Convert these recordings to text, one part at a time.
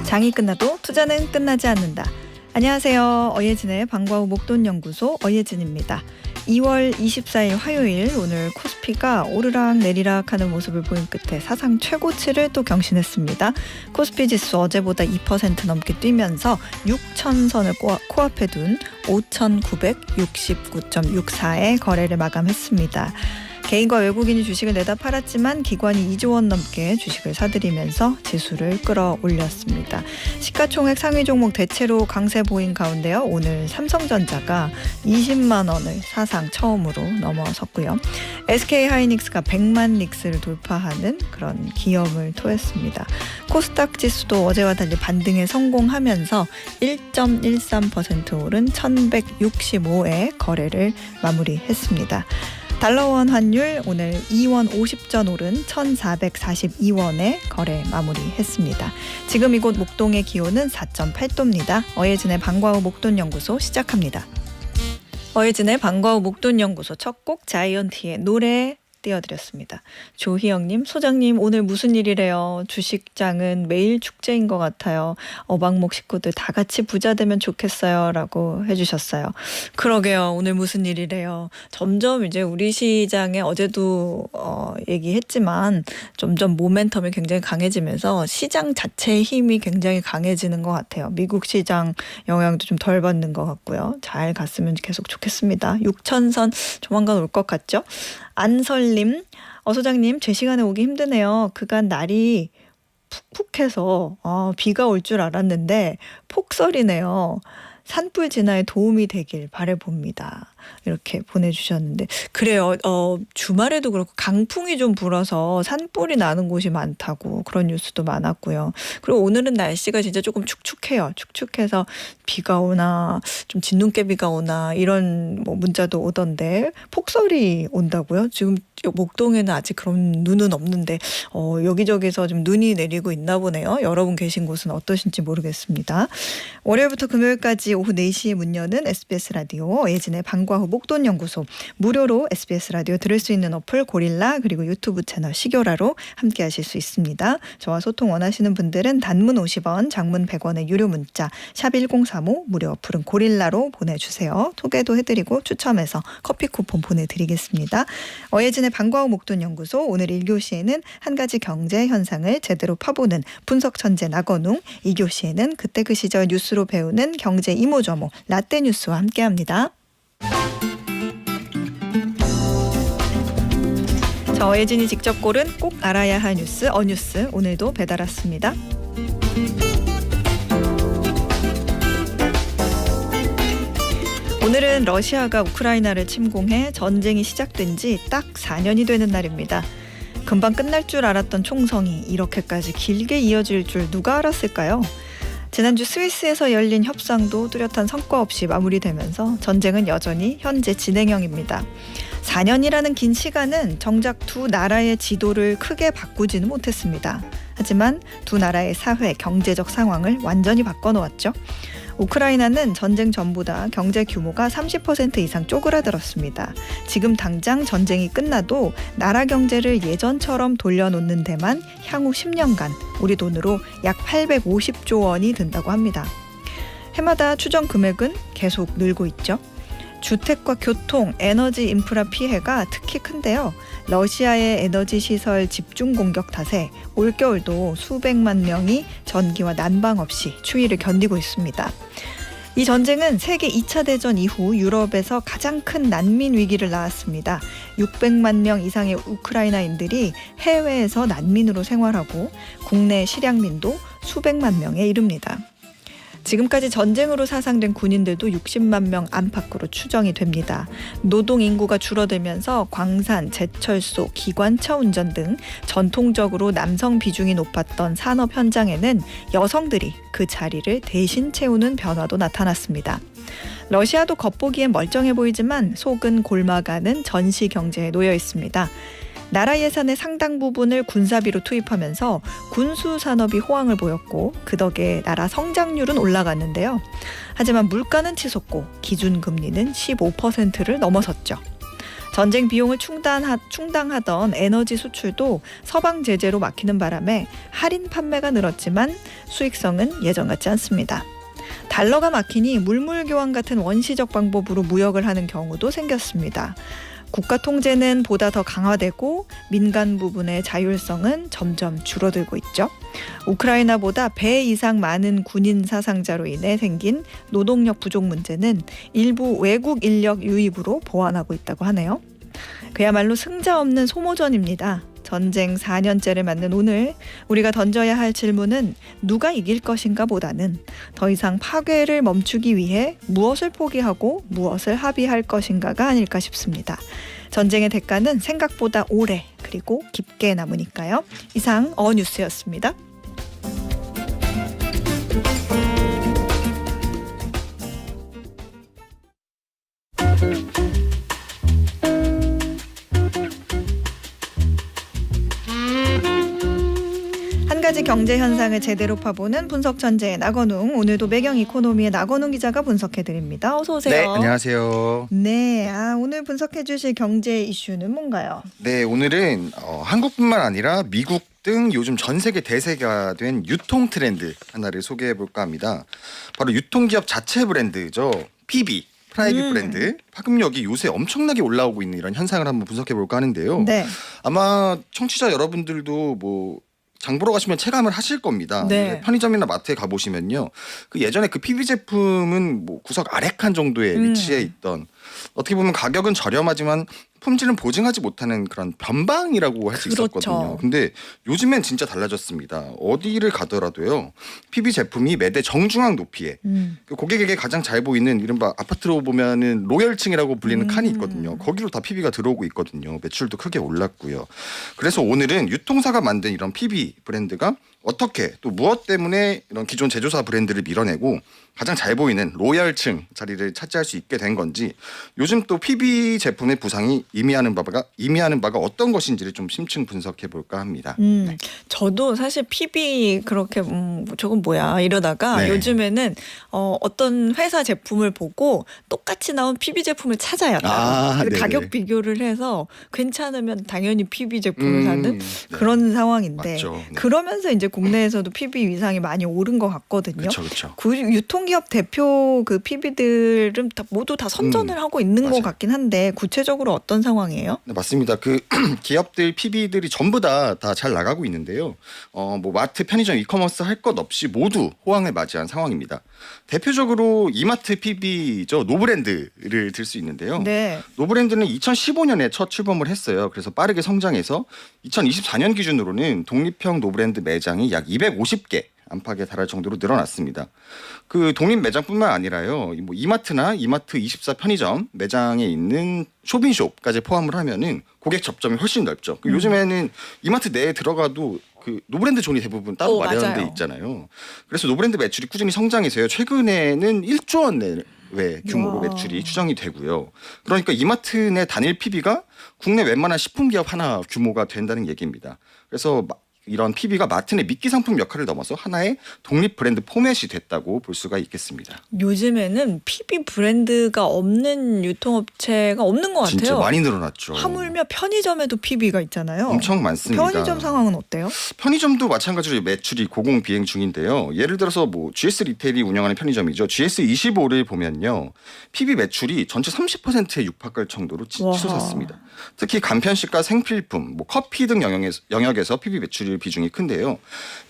장이 끝나도 투자는 끝나지 않는다. 안녕하세요. 어예진의 방과 후 목돈연구소 어예진입니다. 2월 24일 화요일 오늘 코스피가 오르락 내리락 하는 모습을 보인 끝에 사상 최고치를 또 경신했습니다. 코스피 지수 어제보다 2% 넘게 뛰면서 6,000선을 코앞에 둔 5,969.64의 거래를 마감했습니다. 개인과 외국인이 주식을 내다 팔았지만 기관이 2조 원 넘게 주식을 사들이면서 지수를 끌어올렸습니다. 시가총액 상위 종목 대체로 강세 보인 가운데요. 오늘 삼성전자가 20만 원을 사상 처음으로 넘어섰고요. SK하이닉스가 100만 닉스를 돌파하는 그런 기염을 토했습니다. 코스닥 지수도 어제와 달리 반등에 성공하면서 1.13% 오른 1165의 거래를 마무리했습니다. 달러원 환율 오늘 2원 50전 오른 1,442원에 거래 마무리했습니다. 지금 이곳 목동의 기온은 4.8도입니다. 어예진의 방과 후 목돈연구소 시작합니다. 어예진의 방과 후 목돈연구소 첫 곡 자이언티의 노래 띄워드렸습니다. 조희영님, 소장님 오늘 무슨 일이래요? 주식장은 매일 축제인 것 같아요. 어방목 식구들 다 같이 부자 되면 좋겠어요 라고 해주셨어요. 그러게요. 오늘 무슨 일이래요? 점점 이제 우리 시장에 어제도 얘기했지만 점점 모멘텀이 굉장히 강해지면서 시장 자체의 힘이 굉장히 강해지는 것 같아요. 미국 시장 영향도 좀 덜 받는 것 같고요. 잘 갔으면 계속 좋겠습니다. 6,000선 조만간 올 것 같죠? 안설님, 소장님 제 시간에 오기 힘드네요. 그간 날이 푹푹해서 비가 올 줄 알았는데 폭설이네요. 산불 진화에 도움이 되길 바라봅니다. 이렇게 보내주셨는데 그래요. 주말에도 그렇고 강풍이 좀 불어서 산불이 나는 곳이 많다고 그런 뉴스도 많았고요. 그리고 오늘은 날씨가 진짜 조금 축축해요. 축축해서 비가 오나 좀 진눈깨비가 오나 이런 문자도 오던데 폭설이 온다고요? 지금 목동에는 아직 그런 눈은 없는데 여기저기서 좀 눈이 내리고 있나 보네요. 여러분 계신 곳은 어떠신지 모르겠습니다. 월요일부터 금요일까지 오후 4시에 문 여는 SBS 라디오 예진의 방과 후 목돈연구소 무료로 SBS 라디오 들을 수 있는 어플 고릴라 그리고 유튜브 채널 시교라로 함께 하실 수 있습니다. 저와 소통 원하시는 분들은 단문 50원, 장문 100원의 유료 문자 샵 1035 무료 어플은 고릴라로 보내주세요. 소개도 해드리고 추첨해서 커피 쿠폰 보내드리겠습니다. 어예진의 방과 후 목돈연구소 오늘 1교시에는 한 가지 경제 현상을 제대로 파보는 분석 천재 나건웅, 2교시에는 그때 그 시절 뉴스로 배우는 경제 이모저모 라떼 뉴스와 함께합니다. 어예진이 직접 고른 꼭 알아야 할 뉴스 어뉴스 오늘도 배달 왔습니다. 오늘은 러시아가 우크라이나를 침공해 전쟁이 시작된 지 딱 4년이 되는 날입니다. 금방 끝날 줄 알았던 총성이 이렇게까지 길게 이어질 줄 누가 알았을까요? 지난주 스위스에서 열린 협상도 뚜렷한 성과 없이 마무리되면서 전쟁은 여전히 현재 진행형입니다. 4년이라는 긴 시간은 정작 두 나라의 지도를 크게 바꾸지는 못했습니다. 하지만 두 나라의 사회, 경제적 상황을 완전히 바꿔놓았죠. 우크라이나는 전쟁 전보다 경제 규모가 30% 이상 쪼그라들었습니다. 지금 당장 전쟁이 끝나도 나라 경제를 예전처럼 돌려놓는 데만 향후 10년간 우리 돈으로 약 850조 원이 든다고 합니다. 해마다 추정 금액은 계속 늘고 있죠. 주택과 교통, 에너지 인프라 피해가 특히 큰데요. 러시아의 에너지 시설 집중 공격 탓에 올겨울도 수백만 명이 전기와 난방 없이 추위를 견디고 있습니다. 이 전쟁은 세계 2차 대전 이후 유럽에서 가장 큰 난민 위기를 낳았습니다. 600만 명 이상의 우크라이나인들이 해외에서 난민으로 생활하고 국내 실향민도 수백만 명에 이릅니다. 지금까지 전쟁으로 사상된 군인들도 60만 명 안팎으로 추정이 됩니다. 노동 인구가 줄어들면서 광산, 제철소, 기관차 운전 등 전통적으로 남성 비중이 높았던 산업 현장에는 여성들이 그 자리를 대신 채우는 변화도 나타났습니다. 러시아도 겉보기엔 멀쩡해 보이지만 속은 골마가는 전시 경제에 놓여 있습니다. 나라 예산의 상당 부분을 군사비로 투입하면서 군수 산업이 호황을 보였고 그 덕에 나라 성장률은 올라갔는데요. 하지만 물가는 치솟고 기준금리는 15%를 넘어섰죠. 전쟁 비용을 충당하던 에너지 수출도 서방 제재로 막히는 바람에 할인 판매가 늘었지만 수익성은 예전 같지 않습니다. 달러가 막히니 물물 교환 같은 원시적 방법으로 무역을 하는 경우도 생겼습니다. 국가 통제는 보다 더 강화되고 민간 부분의 자율성은 점점 줄어들고 있죠. 우크라이나보다 배 이상 많은 군인 사상자로 인해 생긴 노동력 부족 문제는 일부 외국 인력 유입으로 보완하고 있다고 하네요. 그야말로 승자 없는 소모전입니다. 전쟁 4년째를 맞는 오늘 우리가 던져야 할 질문은 누가 이길 것인가 보다는 더 이상 파괴를 멈추기 위해 무엇을 포기하고 무엇을 합의할 것인가가 아닐까 싶습니다. 전쟁의 대가는 생각보다 오래 그리고 깊게 남으니까요. 이상 어뉴스였습니다. 한 가지 경제 현상을 제대로 파보는 분석 천재의 나건웅. 오늘도 매경 이코노미의 나건웅 기자가 분석해 드립니다. 어서 오세요. 네, 안녕하세요. 네, 오늘 분석해 주실 경제 이슈는 뭔가요? 네, 오늘은 한국뿐만 아니라 미국 등 요즘 전 세계 대세가 된 유통 트렌드 하나를 소개해 볼까 합니다. 바로 유통기업 자체 브랜드죠. PB. 프라이빗 브랜드 파급력이 요새 엄청나게 올라오고 있는 이런 현상을 한번 분석해 볼까 하는데요. 네. 아마 청취자 여러분들도 장 보러 가시면 체감을 하실 겁니다. 네. 편의점이나 마트에 가보시면요. 그 예전에 그 PB 제품은 구석 아래칸 정도에 위치해 있던 어떻게 보면 가격은 저렴하지만 품질은 보증하지 못하는 그런 변방이라고 할 수 있었거든요. 근데 요즘엔 진짜 달라졌습니다. 어디를 가더라도요. PB 제품이 매대 정중앙 높이에 그 고객에게 가장 잘 보이는 이른바 아파트로 보면은 로열층이라고 불리는 칸이 있거든요. 거기로 다 PB가 들어오고 있거든요. 매출도 크게 올랐고요. 그래서 오늘은 유통사가 만든 이런 PB 브랜드가 어떻게 또 무엇 때문에 이런 기존 제조사 브랜드를 밀어내고 가장 잘 보이는 로열층 자리를 차지할 수 있게 된 건지 요즘 또 PB 제품의 부상이 의미하는 바가 어떤 것인지를 좀 심층 분석해 볼까 합니다. 네. 저도 사실 PB 그렇게 저건 뭐야 이러다가 네. 요즘에는 어떤 회사 제품을 보고 똑같이 나온 PB 제품을 찾아요. 네네. 가격 비교를 해서 괜찮으면 당연히 PB 제품을 사는 네. 그런 상황인데 맞죠. 네. 그러면서 이제 국내에서도 PB 위상이 많이 오른 것 같거든요. 그렇죠. 그 유통기업 대표 그 PB들은 모두 다 선전을 하고 있는 맞아요. 것 같긴 한데 구체적으로 어떤 상황이에요? 네, 맞습니다. 그 기업들 PB들이 전부 다 잘 나가고 있는데요. 마트, 편의점, 이커머스 할 것 없이 모두 호황을 맞이한 상황입니다. 대표적으로 이마트 PB죠. 노브랜드를 들 수 있는데요. 네. 노브랜드는 2015년에 첫 출범을 했어요. 그래서 빠르게 성장해서 2024년 기준으로는 독립형 노브랜드 매장이 약 250개 안팎에 달할 정도로 늘어났습니다. 그 독립 매장뿐만 아니라요. 이마트나 이마트24 편의점 매장에 있는 쇼핑숍까지 포함을 하면은 고객 접점이 훨씬 넓죠. 요즘에는 이마트 내에 들어가도 그 노브랜드 존이 대부분 따로 마련돼 맞아요. 있잖아요. 그래서 노브랜드 매출이 꾸준히 성장해서요. 최근에는 1조 원 내외 규모로 와. 매출이 추정이 되고요. 그러니까 이마트 내 단일 PB가 국내 웬만한 식품기업 하나 규모가 된다는 얘기입니다. 그래서 이런 PB가 마트 내 미끼 상품 역할을 넘어서 하나의 독립 브랜드 포맷이 됐다고 볼 수가 있겠습니다. 요즘에는 PB 브랜드가 없는 유통업체가 없는 것 같아요. 진짜 많이 늘어났죠. 하물며 편의점에도 PB가 있잖아요. 엄청 많습니다. 편의점 상황은 어때요? 편의점도 마찬가지로 매출이 고공비행 중인데요. 예를 들어서 GS 리테일이 운영하는 편의점이죠. GS25를 보면요. PB 매출이 전체 30%에 육박할 정도로 치솟았습니다. 특히 간편식과 생필품, 커피 등 영역에서 PB 매출 비중이 큰데요.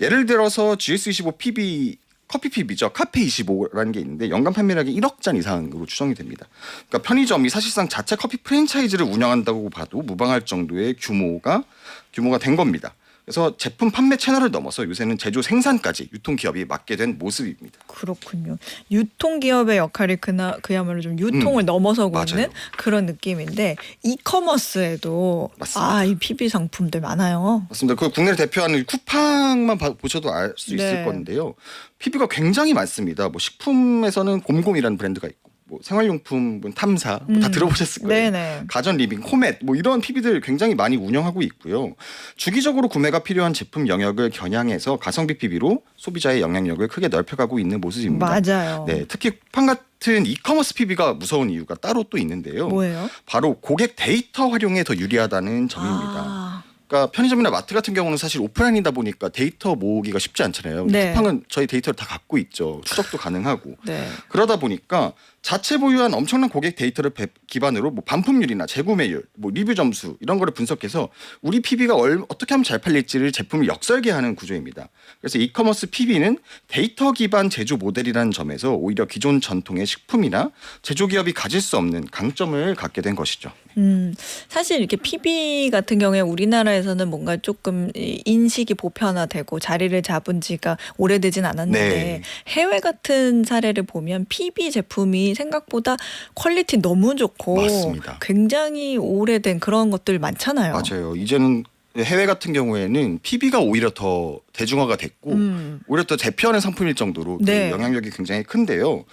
예를 들어서 GS25 PB 커피 PB죠. 카페25라는 게 있는데 연간 판매량이 1억 잔 이상으로 추정이 됩니다. 그러니까 편의점이 사실상 자체 커피 프랜차이즈를 운영한다고 봐도 무방할 정도의 규모가 된 겁니다. 그래서 제품 판매 채널을 넘어서 요새는 제조 생산까지 유통기업이 맡게 된 모습입니다. 그렇군요. 유통기업의 역할이 그야말로 좀 유통을 넘어서고 맞아요. 있는 그런 느낌인데 이커머스에도 맞습니다. 이 PB 상품들 많아요. 맞습니다. 그 국내를 대표하는 쿠팡만 보셔도 알 수 있을 네. 건데요. PB가 굉장히 많습니다. 식품에서는 곰곰이라는 브랜드가 있고 뭐 생활용품, 뭐 탐사 뭐다 들어보셨을 거예요. 네네. 가전 리빙, 코멧 뭐 이런 PB들 굉장히 많이 운영하고 있고요. 주기적으로 구매가 필요한 제품 영역을 겨냥해서 가성비 PB로 소비자의 영향력을 크게 넓혀가고 있는 모습입니다. 맞아요. 네, 특히 쿠팡 같은 이커머스 PB가 무서운 이유가 따로 또 있는데요. 뭐예요? 바로 고객 데이터 활용에 더 유리하다는 점입니다. 아, 그러니까 편의점이나 마트 같은 경우는 사실 오프라인이다 보니까 데이터 모으기가 쉽지 않잖아요. 네. 쿠팡은 저희 데이터를 다 갖고 있죠. 추적도 가능하고. 네. 그러다 보니까 자체 보유한 엄청난 고객 데이터를 기반으로 뭐 반품률이나 재구매율, 뭐 리뷰 점수 이런 거를 분석해서 우리 PB가 어떻게 하면 잘 팔릴지를 제품을 역설계하는 구조입니다. 그래서 이커머스 PB는 데이터 기반 제조 모델이라는 점에서 오히려 기존 전통의 식품이나 제조기업이 가질 수 없는 강점을 갖게 된 것이죠. 사실 이렇게 PB 같은 경우에 우리나라에서는 뭔가 조금 인식이 보편화되고 자리를 잡은 지가 오래되진 않았는데 네. 해외 같은 사례를 보면 PB 제품이 생각보다 퀄리티 너무 좋고 맞습니다. 굉장히 오래된 그런 것들 많잖아요. 맞아요. 이제는 해외 같은 경우에는 PB가 오히려 더 대중화가 됐고 오히려 더 대표하는 상품일 정도로 네. 그 영향력이 굉장히 큰데요.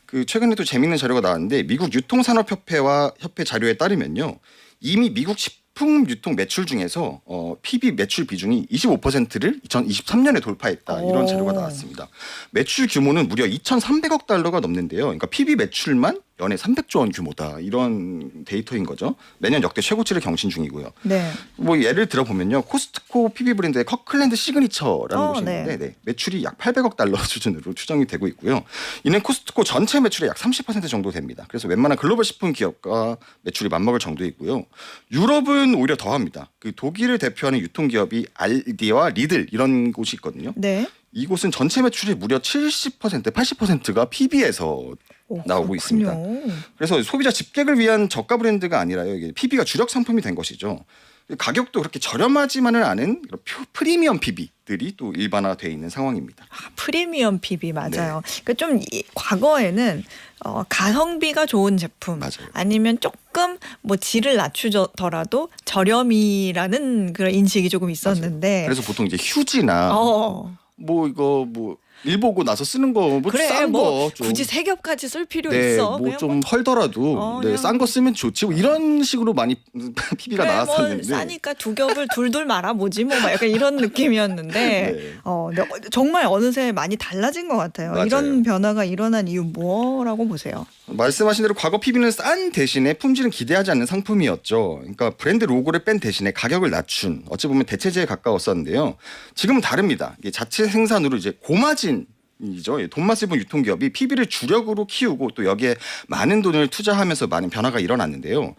그 최근에 또 재미있는 자료가 나왔는데 미국 유통산업협회와 협회 자료에 따르면요. 이미 미국 식품 유통 매출 중에서 PB 매출 비중이 25%를 2023년에 돌파했다. 이런 오. 자료가 나왔습니다. 매출 규모는 무려 2,300억 달러가 넘는데요. 그러니까 PB 매출만 연에 300조 원 규모다. 이런 데이터인 거죠. 매년 역대 최고치를 경신 중이고요. 네. 뭐 예를 들어 보면요. 코스트코 PB 브랜드의 커클랜드 시그니처라는 곳이 네. 있는데 매출이 약 800억 달러 수준으로 추정이 되고 있고요. 이는 코스트코 전체 매출의 약 30% 정도 됩니다. 그래서 웬만한 글로벌 식품 기업과 매출이 맞먹을 정도이고요. 유럽은 오히려 더합니다. 그 독일을 대표하는 유통기업이 알디와 리들 이런 곳이 있거든요. 네. 이곳은 전체 매출의 무려 70%, 80%가 PB에서 오, 나오고 그렇군요. 있습니다. 그래서 소비자 집객을 위한 저가 브랜드가 아니라요. 이게 PB가 주력 상품이 된 것이죠. 가격도 그렇게 저렴하지만은 않은 이런 프리미엄 PB들이 또 일반화되어 있는 상황입니다. 아, 프리미엄 PB 맞아요. 그러니까 좀 과거에는 가성비가 좋은 제품 맞아요. 아니면 조금 뭐 질을 낮추더라도 저렴이라는 그런 인식이 조금 있었는데 그래서 보통 이제 휴지나 어, 뭐 이거 뭐 일 보고 나서 쓰는 거 뭐 그래 싼 뭐 거 좀. 굳이 세 겹까지 쓸 필요 네, 있어. 뭐 좀 헐더라도 그냥 싼 거 쓰면 좋지. 뭐 이런 식으로 많이 PB가 그래, 나왔었는데. 뭐 싸니까 두 겹을 둘둘 말아보지 뭐 막 약간 이런 느낌이었는데 네. 근데 정말 어느새 많이 달라진 것 같아요. 맞아요. 이런 변화가 일어난 이유 뭐라고 보세요? 말씀하신 대로 과거 PB는 싼 대신에 품질은 기대하지 않는 상품이었죠. 그러니까 브랜드 로고를 뺀 대신에 가격을 낮춘 어찌 보면 대체제에 가까웠었는데요. 지금은 다릅니다. 이게 자체 생산으로 이제 고마진 이죠. 돈맛을 본 유통기업이 PB를 주력으로 키우고 또 여기에 많은 돈을 투자하면서 많은 변화가 일어났는데요.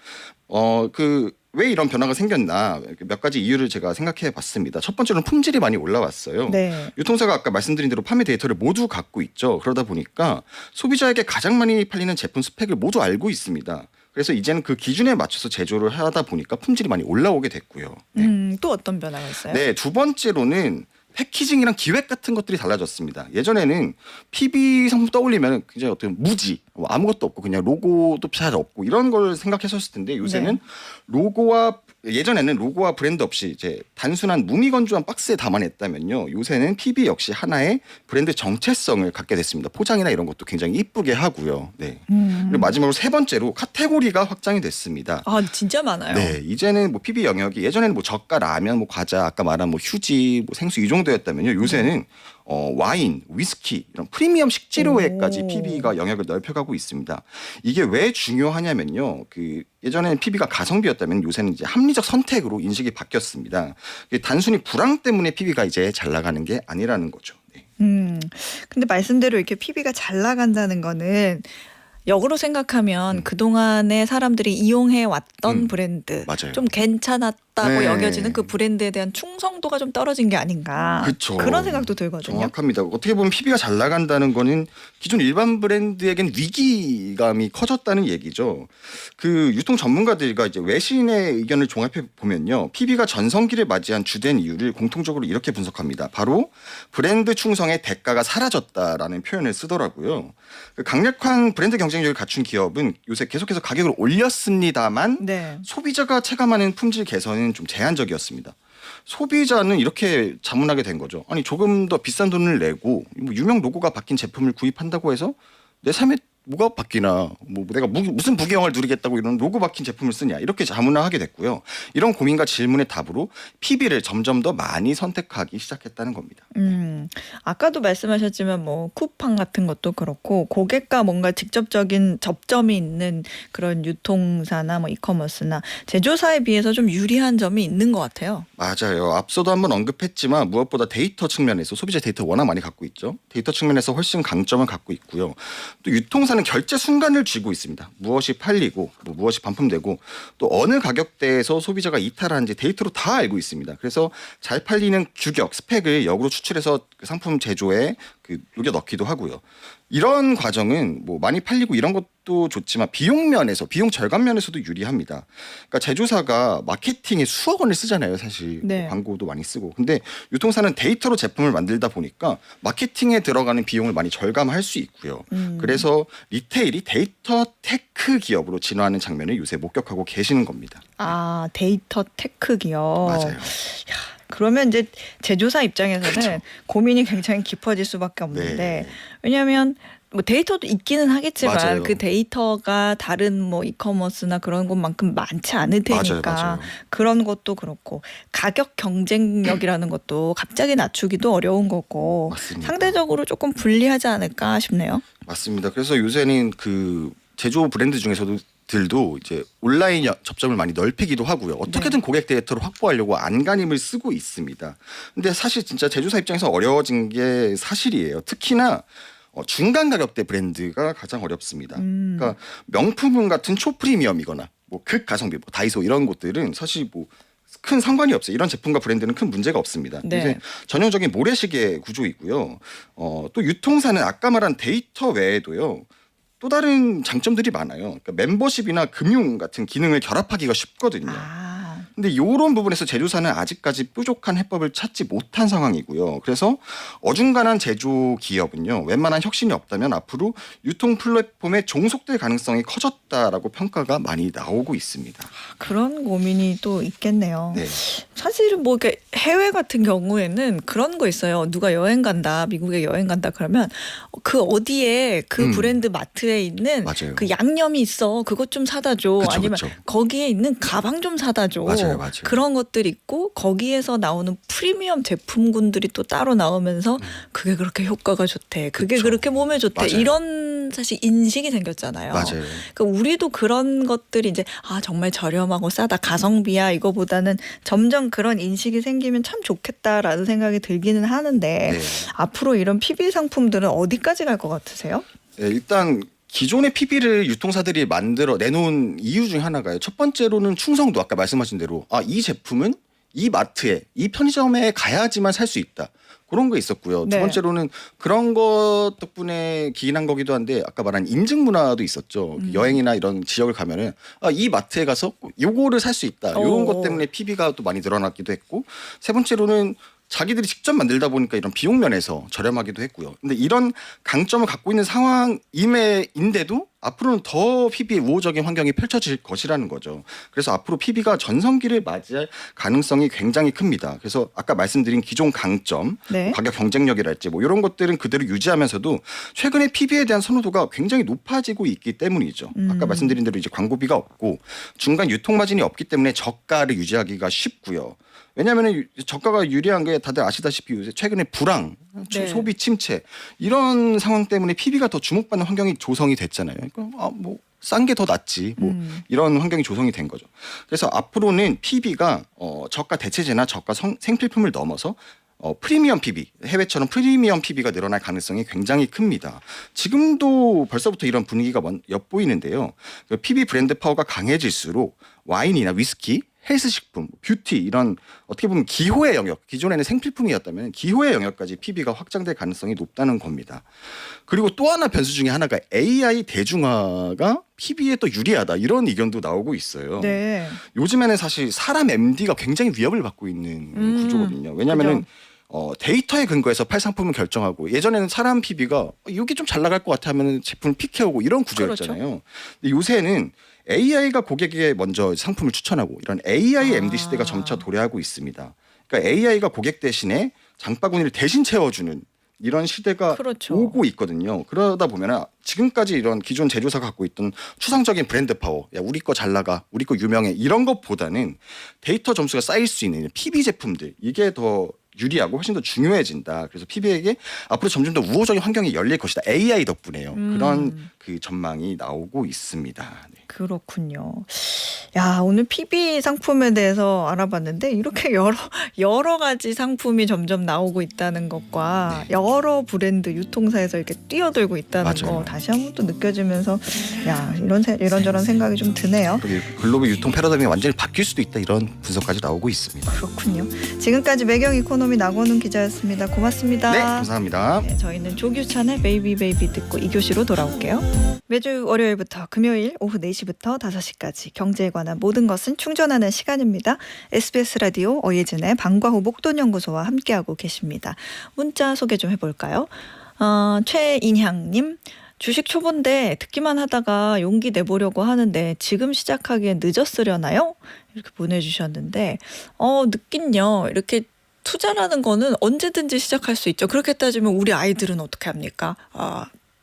왜 이런 변화가 생겼나 몇 가지 이유를 제가 생각해 봤습니다. 첫 번째로는 품질이 많이 올라왔어요. 네. 유통사가 아까 말씀드린 대로 판매 데이터를 모두 갖고 있죠. 그러다 보니까 소비자에게 가장 많이 팔리는 제품 스펙을 모두 알고 있습니다. 그래서 이제는 그 기준에 맞춰서 제조를 하다 보니까 품질이 많이 올라오게 됐고요. 네. 또 어떤 변화가 있어요? 네, 두 번째로는 패키징이랑 기획 같은 것들이 달라졌습니다. 예전에는 PB 상품 떠올리면 굉장히 어떤 무지, 뭐 아무것도 없고 그냥 로고도 잘 없고 이런 걸 생각했었을 텐데 요새는 예전에는 로고와 브랜드 없이 이제 단순한 무미건조한 박스에 담아냈다면요. 요새는 PB 역시 하나의 브랜드 정체성을 갖게 됐습니다. 포장이나 이런 것도 굉장히 이쁘게 하고요. 네. 그리고 마지막으로 세 번째로 카테고리가 확장이 됐습니다. 아 진짜 많아요. 네, 이제는 뭐 PB 영역이 예전에는 뭐 젓갈, 라면, 뭐 과자, 아까 말한 뭐 휴지, 뭐 생수 이 정도였다면요. 요새는 와인, 위스키 이런 프리미엄 식재료에까지 오. PB가 영역을 넓혀가고 있습니다. 이게 왜 중요하냐면요. 예전에는 PB가 가성비였다면 요새는 이제 합리적 선택으로 인식이 바뀌었습니다. 단순히 불황 때문에 PB가 이제 잘 나가는 게 아니라는 거죠. 네. 근데 말씀대로 이렇게 PB가 잘 나간다는 거는 역으로 생각하면 그동안에 사람들이 이용해 왔던 브랜드 맞아요. 좀 괜찮았다고 네. 여겨지는 그 브랜드에 대한 충성도가 좀 떨어진 게 아닌가 그쵸. 그런 생각도 들거든요. 정확합니다. 어떻게 보면 PB가 잘 나간다는 거는 기존 일반 브랜드에겐 위기감이 커졌다는 얘기죠. 그 유통 전문가들과 이제 외신의 의견을 종합해 보면요. PB가 전성기를 맞이한 주된 이유를 공통적으로 이렇게 분석합니다. 바로 브랜드 충성의 대가가 사라졌다라는 표현을 쓰더라고요. 그 강력한 브랜드 경쟁력을 갖춘 기업은 요새 계속해서 가격을 올렸습니다만 네. 소비자가 체감하는 품질 개선은 좀 제한적이었습니다. 소비자는 이렇게 자문하게 된 거죠. 아니 조금 더 비싼 돈을 내고 뭐 유명 로고가 박힌 제품을 구입한다고 해서 내 삶에 뭐가 바뀌나, 뭐 내가 무슨 부경을 누리겠다고 이런 로고 박힌 제품을 쓰냐 이렇게 자문을 하게 됐고요. 이런 고민과 질문의 답으로 PB를 점점 더 많이 선택하기 시작했다는 겁니다. 아까도 말씀하셨지만 뭐 쿠팡 같은 것도 그렇고 고객과 뭔가 직접적인 접점이 있는 그런 유통사나 뭐 이커머스나 제조사에 비해서 좀 유리한 점이 있는 것 같아요. 맞아요. 앞서도 한번 언급했지만 무엇보다 데이터 측면에서 소비자 데이터 워낙 많이 갖고 있죠. 데이터 측면에서 훨씬 강점을 갖고 있고요. 또 유통사는 결제 순간을 쥐고 있습니다. 무엇이 팔리고 무엇이 반품되고 또 어느 가격대에서 소비자가 이탈하는지 데이터로 다 알고 있습니다. 그래서 잘 팔리는 규격, 스펙을 역으로 추출해서 그 상품 제조에 녹여 넣기도 하고요. 이런 과정은 뭐 많이 팔리고 이런 것도 좋지만 비용 절감 면에서도 유리합니다. 그러니까 제조사가 마케팅에 수억 원을 쓰잖아요, 사실. 네. 광고도 많이 쓰고. 근데 유통사는 데이터로 제품을 만들다 보니까 마케팅에 들어가는 비용을 많이 절감할 수 있고요. 그래서 리테일이 데이터 테크 기업으로 진화하는 장면을 요새 목격하고 계시는 겁니다. 아, 데이터 테크 기업. 맞아요. 그러면 이제 제조사 입장에서는 그렇죠. 고민이 굉장히 깊어질 수밖에 없는데 네. 왜냐하면 뭐 데이터도 있기는 하겠지만 맞아요. 그 데이터가 다른 뭐 이커머스나 그런 것만큼 많지 않을 테니까 맞아요. 그런 것도 그렇고 가격 경쟁력이라는 것도 갑자기 낮추기도 어려운 거고 맞습니다. 상대적으로 조금 불리하지 않을까 싶네요. 맞습니다. 그래서 요새는 그 제조 브랜드 중에서도 들도 이제 온라인 접점을 많이 넓히기도 하고요. 어떻게든 고객 데이터를 확보하려고 안간힘을 쓰고 있습니다. 근데 사실 진짜 제조사 입장에서 어려워진 게 사실이에요. 특히나 중간 가격대 브랜드가 가장 어렵습니다. 그러니까 명품은 같은 초프리미엄이거나 뭐 극가성비, 뭐 다이소 이런 곳들은 사실 뭐 큰 상관이 없어요. 이런 제품과 브랜드는 큰 문제가 없습니다. 네. 이제 전형적인 모래시계 구조이고요. 또 유통사는 아까 말한 데이터 외에도요. 또 다른 장점들이 많아요. 그러니까 멤버십이나 금융 같은 기능을 결합하기가 쉽거든요. 근데 이런 부분에서 제조사는 아직까지 뾰족한 해법을 찾지 못한 상황이고요. 그래서 어중간한 제조 기업은요. 웬만한 혁신이 없다면 앞으로 유통 플랫폼에 종속될 가능성이 커졌다라고 평가가 많이 나오고 있습니다. 그런 고민이 또 있겠네요. 네. 사실은 뭐 이렇게 해외 같은 경우에는 그런 거 있어요. 누가 여행 간다, 미국에 여행 간다 그러면 그 어디에 그 브랜드 마트에 있는 맞아요. 그 양념이 있어. 그것 좀 사다 줘. 그쵸, 아니면 그쵸. 거기에 있는 가방 좀 사다 줘. 맞아요. 그런 것들 있고 거기에서 나오는 프리미엄 제품군들이 또 따로 나오면서 그게 그렇게 효과가 좋대. 그게 그쵸. 그렇게 몸에 좋대. 맞아요. 이런 사실 인식이 생겼잖아요. 맞아요. 그러니까 우리도 그런 것들이 이제 정말 저렴하고 싸다 가성비야 이거보다는 점점 그런 인식이 생기면 참 좋겠다라는 생각이 들기는 하는데 네. 앞으로 이런 PB 상품들은 어디까지 갈 것 같으세요? 네, 일단 기존의 PB를 유통사들이 만들어 내놓은 이유 중 하나가요. 첫 번째로는 충성도, 아까 말씀하신 대로 이 제품은 이 마트에, 이 편의점에 가야지만 살 수 있다. 그런 거 있었고요. 네. 두 번째로는 그런 것 덕분에 기인한 거기도 한데 아까 말한 인증 문화도 있었죠. 여행이나 이런 지역을 가면은 이 마트에 가서 요거를 살 수 있다. 이런 것 때문에 PB가 또 많이 늘어났기도 했고, 세 번째로는 자기들이 직접 만들다 보니까 이런 비용 면에서 저렴하기도 했고요. 근데 이런 강점을 갖고 있는 상황임에인데도 앞으로는 더 PB의 우호적인 환경이 펼쳐질 것이라는 거죠. 그래서 앞으로 PB가 전성기를 맞이할 가능성이 굉장히 큽니다. 그래서 아까 말씀드린 기존 강점, 네. 가격 경쟁력이랄지 뭐 이런 것들은 그대로 유지하면서도 최근에 PB에 대한 선호도가 굉장히 높아지고 있기 때문이죠. 아까 말씀드린 대로 이제 광고비가 없고 중간 유통 마진이 없기 때문에 저가를 유지하기가 쉽고요. 왜냐하면 저가가 유리한 게 다들 아시다시피 요새 최근에 불황, 네. 소비 침체 이런 상황 때문에 PB가 더 주목받는 환경이 조성이 됐잖아요. 그러니까 뭐 싼 게 더 낫지, 뭐 이런 환경이 조성이 된 거죠. 그래서 앞으로는 PB가 저가 대체제나 저가 생필품을 넘어서 프리미엄 PB, 해외처럼 프리미엄 PB가 늘어날 가능성이 굉장히 큽니다. 지금도 벌써부터 이런 분위기가 엿보이는데요. PB 브랜드 파워가 강해질수록 와인이나 위스키, 헬스식품, 뷰티 이런 어떻게 보면 기호의 영역, 기존에는 생필품이었다면 기호의 영역까지 PB가 확장될 가능성이 높다는 겁니다. 그리고 또 하나 변수 중에 하나가 AI 대중화가 PB에 또 유리하다, 이런 의견도 나오고 있어요. 네. 요즘에는 사실 사람 MD가 굉장히 위협을 받고 있는 구조거든요. 왜냐하면은 데이터에 근거해서 팔 상품을 결정하고, 예전에는 사람 PB가 이게 좀 잘 나갈 것 같아 하면 제품을 픽해오고 이런 구조였잖아요. 그렇죠. 근데 요새는 AI가 고객에게 먼저 상품을 추천하고 이런 AI MD 시대가 점차 도래하고 있습니다. 그러니까 AI가 고객 대신에 장바구니를 대신 채워주는 이런 시대가 그렇죠. 오고 있거든요. 그러다 보면 지금까지 이런 기존 제조사가 갖고 있던 추상적인 브랜드 파워, 야 우리 거 잘 나가, 우리 거 유명해 이런 것보다는 데이터 점수가 쌓일 수 있는 PB 제품들 이게 더 유리하고 훨씬 더 중요해진다. 그래서 PB에게 앞으로 점점 더 우호적인 환경이 열릴 것이다. AI 덕분에요. 그런 그 전망이 나오고 있습니다. 네. 그렇군요. 야, 오늘 PB 상품에 대해서 알아봤는데 이렇게 여러 가지 상품이 점점 나오고 있다는 것과 여러 브랜드 유통사에서 이렇게 뛰어들고 있다는 맞아요. 거 다시 한번 또 느껴지면서 야, 이런저런 생각이 좀 드네요. 그리고 글로벌 유통 패러다임이 완전히 바뀔 수도 있다. 이런 분석까지 나오고 있습니다. 그렇군요. 지금까지 매경 이코노미 나건훈 기자였습니다. 고맙습니다. 네, 감사합니다. 네, 저희는 조규찬의 베이비 베이비 듣고 2교시로 돌아올게요. 매주 월요일부터 금요일 오후 4시부터 5시까지 경제에 관한 모든 것은 충전하는 시간입니다. SBS 라디오 어예진의 방과후 목돈연구소와 함께하고 계십니다. 문자 소개 좀 해볼까요? 최인향님. 주식 초보인데 듣기만 하다가 용기 내보려고 하는데 지금 시작하기엔 늦었으려나요? 이렇게 보내주셨는데 늦긴요. 이렇게 투자라는 거는 언제든지 시작할 수 있죠. 그렇게 따지면 우리 아이들은 어떻게 합니까?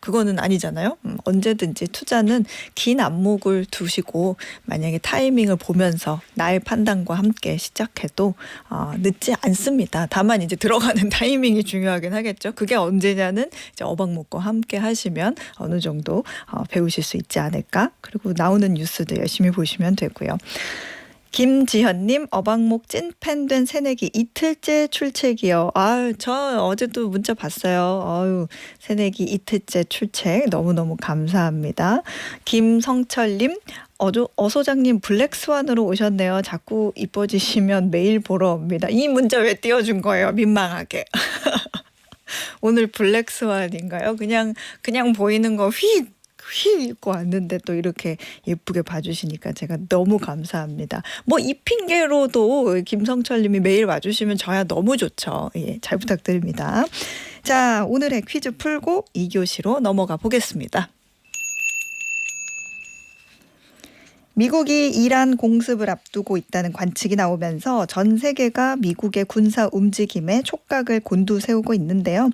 그거는 아니잖아요. 언제든지 투자는 긴 안목을 두시고 만약에 타이밍을 보면서 나의 판단과 함께 시작해도 늦지 않습니다. 다만 이제 들어가는 타이밍이 중요하긴 하겠죠. 그게 언제냐는 이제 어박목과 함께 하시면 어느 정도 배우실 수 있지 않을까. 그리고 나오는 뉴스도 열심히 보시면 되고요. 김지현님, 어박목 찐팬 된 새내기 이틀째 출첵이요. 저 어제도 문자 봤어요. 새내기 이틀째 출첵 너무너무 감사합니다. 김성철님, 어소장님 블랙스완으로 오셨네요. 자꾸 이뻐지시면 매일 보러 옵니다. 이 문자 왜 띄워준 거예요? 민망하게. 오늘 블랙스완인가요? 그냥 보이는 거 휙 입고 왔는데 또 이렇게 예쁘게 봐주시니까 제가 너무 감사합니다. 뭐 이 핑계로도 김성철님이 매일 와주시면 저야 너무 좋죠. 예, 잘 부탁드립니다. 자, 오늘의 퀴즈 풀고 2교시로 넘어가 보겠습니다. 미국이 이란 공습을 앞두고 있다는 관측이 나오면서 전 세계가 미국의 군사 움직임에 촉각을 곤두세우고 있는데요.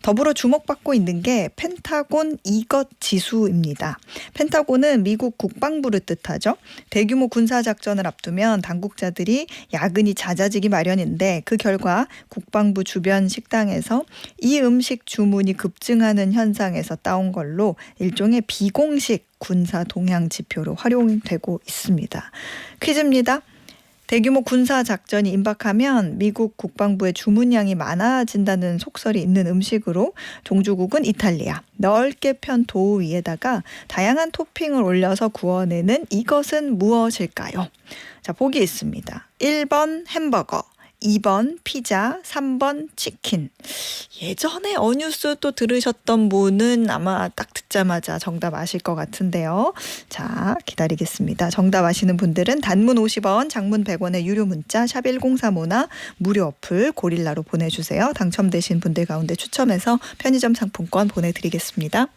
더불어 주목받고 있는 게 펜타곤 이것 지수입니다. 펜타곤은 미국 국방부를 뜻하죠. 대규모 군사작전을 앞두면 당국자들이 야근이 잦아지기 마련인데 그 결과 국방부 주변 식당에서 이 음식 주문이 급증하는 현상에서 따온 걸로 일종의 비공식 군사 동향 지표로 활용되고 있습니다. 퀴즈입니다. 대규모 군사작전이 임박하면 미국 국방부의 주문량이 많아진다는 속설이 있는 음식으로 종주국은 이탈리아. 넓게 편 도우 위에다가 다양한 토핑을 올려서 구워내는 이것은 무엇일까요? 자, 보기 있습니다. 1번 햄버거, 2번 피자, 3번 치킨. 예전에 어뉴스 또 들으셨던 분은 아마 딱 듣자마자 정답 아실 것 같은데요. 자, 기다리겠습니다. 정답 아시는 분들은 단문 50원, 장문 100원의 유료 문자 샵 1035나 무료 어플 고릴라로 보내주세요. 당첨되신 분들 가운데 추첨해서 편의점 상품권 보내드리겠습니다.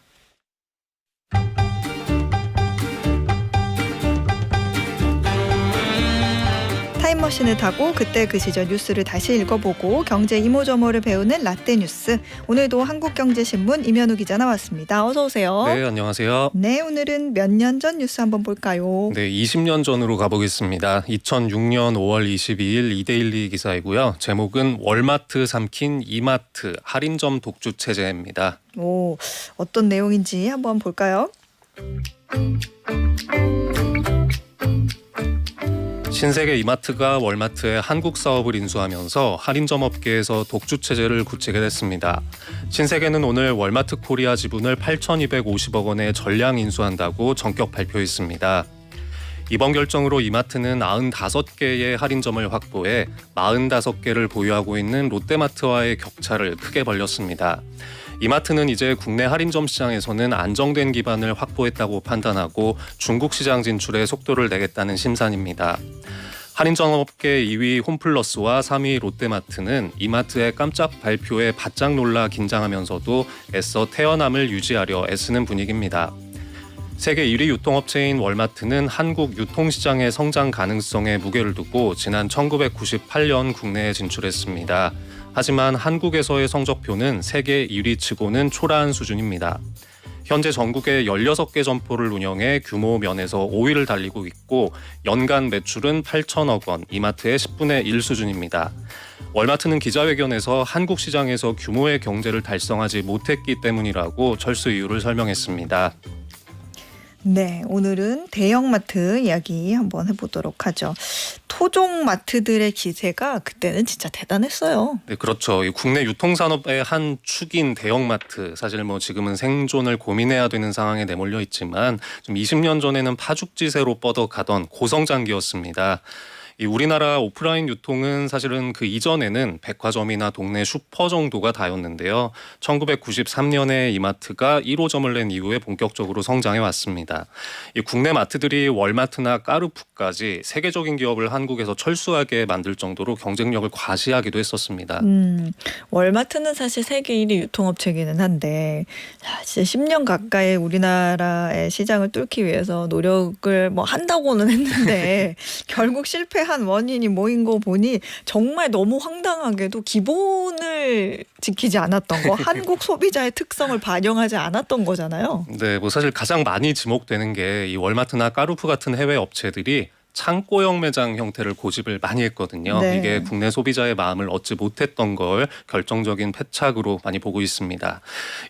타임머신을 타고 그때 그 시절 뉴스를 다시 읽어보고 경제 이모저모를 배우는 라떼 뉴스. 오늘도 한국경제신문 임현우 기자 나왔습니다. 어서 오세요. 네, 안녕하세요. 네, 오늘은 몇 년 전 뉴스 한번 볼까요? 네, 20년 전으로 가보겠습니다. 2006년 5월 22일 이데일리 기사이고요. 제목은 월마트 삼킨 이마트 할인점 독주 체제입니다. 오, 어떤 내용인지 한번 볼까요? 신세계 이마트가 월마트의 한국 사업을 인수하면서 할인점 업계에서 독주 체제를 굳히게 됐습니다. 신세계는 오늘 월마트 코리아 지분을 8,250억 원에 전량 인수한다고 전격 발표했습니다. 이번 결정으로 이마트는 95개의 할인점을 확보해 45개를 보유하고 있는 롯데마트와의 격차를 크게 벌렸습니다. 이마트는 이제 국내 할인점 시장에서는 안정된 기반을 확보했다고 판단하고 중국 시장 진출에 속도를 내겠다는 심산입니다. 할인점 업계 2위 홈플러스와 3위 롯데마트는 이마트의 깜짝 발표에 바짝 놀라 긴장하면서도 애써 태어남을 유지하려 애쓰는 분위기입니다. 세계 1위 유통업체인 월마트는 한국 유통시장의 성장 가능성에 무게를 두고 지난 1998년 국내에 진출했습니다. 하지만 한국에서의 성적표는 세계 1위치고는 초라한 수준입니다. 현재 전국에 16개 점포를 운영해 규모 면에서 5위를 달리고 있고 연간 매출은 8천억 원, 이마트의 10분의 1 수준입니다. 월마트는 기자회견에서 한국 시장에서 규모의 경제를 달성하지 못했기 때문이라고 철수 이유를 설명했습니다. 네, 오늘은 대형마트 이야기 한번 해보도록 하죠. 토종 마트들의 기세가 그때는 진짜 대단했어요. 네, 그렇죠. 이 국내 유통산업의 한 축인 대형마트, 사실 뭐 지금은 생존을 고민해야 되는 상황에 내몰려 있지만 좀 20년 전에는 파죽지세로 뻗어가던 고성장기였습니다. 이 우리나라 오프라인 유통은 사실은 그 이전에는 백화점이나 동네 슈퍼 정도가 다였는데요. 1993년에 이마트가 1호점을 낸 이후에 본격적으로 성장해 왔습니다. 이 국내 마트들이 월마트나 까르푸까지 세계적인 기업을 한국에서 철수하게 만들 정도로 경쟁력을 과시하기도 했었습니다. 월마트는 사실 세계 1위 유통업체이기는 한데 진짜 10년 가까이 우리나라의 시장을 뚫기 위해서 노력을 뭐 한다고는 했는데 결국 실패한 원인이 뭐인 거 보니 정말 너무 황당하게도 기본을 지키지 않았던 거, 한국 소비자의 특성을 반영하지 않았던 거잖아요. 네, 뭐 사실 가장 많이 지목되는 게 이 월마트나 까르푸 같은 해외 업체들이 창고형 매장 형태를 고집을 많이 했거든요. 네. 이게 국내 소비자의 마음을 얻지 못했던 걸 결정적인 패착으로 많이 보고 있습니다.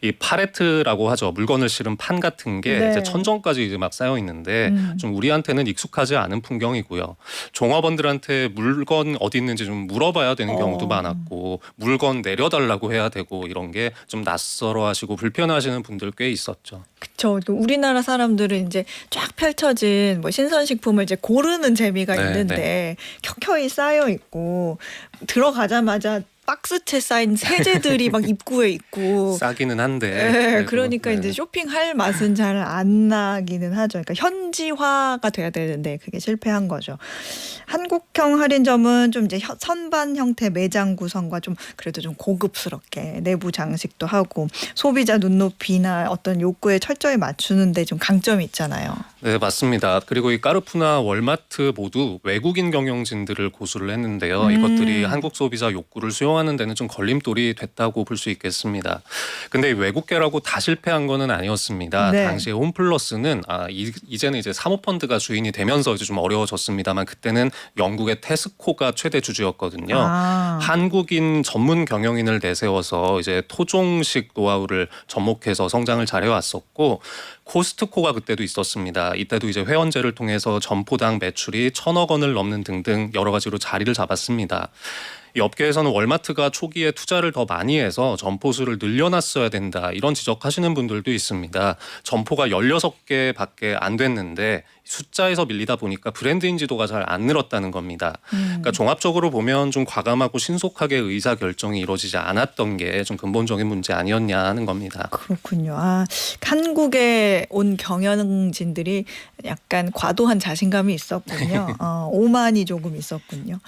이 팔레트라고 하죠. 물건을 실은 판 같은 게 네. 이제 천정까지 이제 막 쌓여 있는데 좀 우리한테는 익숙하지 않은 풍경이고요. 종업원들한테 물건 어디 있는지 좀 물어봐야 되는 경우도 많았고 물건 내려달라고 해야 되고 이런 게 좀 낯설어하시고 불편하시는 분들 꽤 있었죠. 그렇죠. 우리나라 사람들은 이제 쫙 펼쳐진 뭐 신선식품을 이제 고르는 재미가 네, 있는데 켜켜이 쌓여 있고 들어가자마자 박스채 쌓인 세제들이 막 입구에 있고 싸기는 한데. 네, 그래도, 그러니까 네. 이제 쇼핑할 맛은 잘 안 나기는 하죠. 그러니까 현지화가 돼야 되는데 그게 실패한 거죠. 한국형 할인점은 좀 이제 선반 형태 매장 구성과 좀 그래도 좀 고급스럽게 내부 장식도 하고 소비자 눈높이나 어떤 욕구에 철저히 맞추는데 좀 강점이 있잖아요. 네, 맞습니다. 그리고 이 까르푸나 월마트 모두 외국인 경영진들을 고수를 했는데요. 이것들이 한국 소비자 욕구를 수용하는 데는 좀 걸림돌이 됐다고 볼 수 있겠습니다. 근데 이 외국계라고 다 실패한 거는 아니었습니다. 네. 당시에 홈플러스는 이제는 이제 사모펀드가 주인이 되면서 이제 좀 어려워졌습니다만 그때는 영국의 테스코가 최대 주주였거든요. 한국인 전문 경영인을 내세워서 이제 토종식 노하우를 접목해서 성장을 잘해왔었고 코스트코가 그때도 있었습니다. 이때도 이제 회원제를 통해서 점포당 매출이 1,000억 원을 넘는 등등 여러 가지로 자리를 잡았습니다. 이 업계에서는 월마트가 초기에 투자를 더 많이 해서 점포 수를 늘려놨어야 된다 이런 지적하시는 분들도 있습니다. 점포가 16개밖에 안 됐는데 숫자에서 밀리다 보니까 브랜드 인지도가 잘 안 늘었다는 겁니다. 그러니까 종합적으로 보면 좀 과감하고 신속하게 의사 결정이 이루어지지 않았던 게 좀 근본적인 문제 아니었냐 하는 겁니다. 그렇군요. 한국에 온 경영진들이 약간 과도한 자신감이 있었군요. 오만이 조금 있었군요.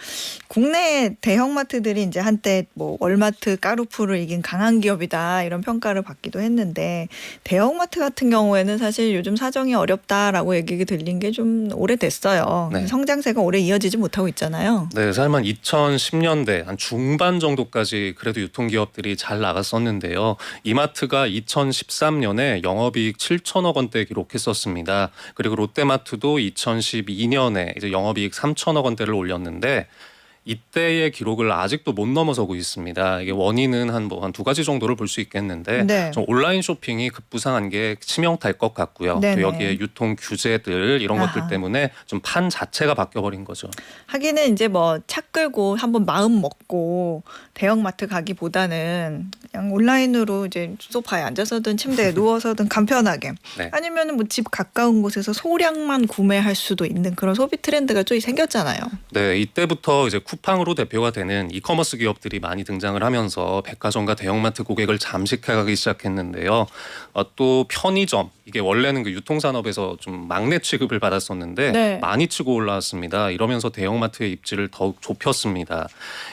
국내 대형마트들이 이제 한때 뭐 월마트, 까르푸를 이긴 강한 기업이다 이런 평가를 받기도 했는데 대형마트 같은 경우에는 사실 요즘 사정이 어렵다라고 얘기가 들린 게 좀 오래됐어요. 네. 성장세가 오래 이어지지 못하고 있잖아요. 네, 사실만 2010년대 한 중반 정도까지 그래도 유통기업들이 잘 나갔었는데요. 이마트가 2013년에 영업이익 7천억 원대 기록했었습니다. 그리고 롯데마트도 2012년에 이제 영업이익 3천억 원대를 올렸는데 이때의 기록을 아직도 못 넘어서고 있습니다. 이게 원인은 한 두 가지 정도를 볼 수 있겠는데 네. 좀 온라인 쇼핑이 급부상한 게 치명타일 것 같고요. 또 네네. 여기에 유통 규제들 이런 것들 때문에 좀 판 자체가 바뀌어버린 거죠. 하기는 이제 뭐 차 끌고 한번 마음 먹고 대형마트 가기보다는 그냥 온라인으로 이제 소파에 앉아서든 침대에 누워서든 간편하게 네. 아니면 뭐 집 가까운 곳에서 소량만 구매할 수도 있는 그런 소비 트렌드가 좀 생겼잖아요. 네, 이때부터 이제 쿠팡으로 대표가 되는 이커머스 기업들이 많이 등장을 하면서 백화점과 대형마트 고객을 잠식해가기 시작했는데요. 또 편의점 이게 원래는 그 유통산업에서 좀 막내 취급을 받았었는데 네. 많이 치고 올라왔습니다. 이러면서 대형마트의 입지를 더욱 좁혔습니다.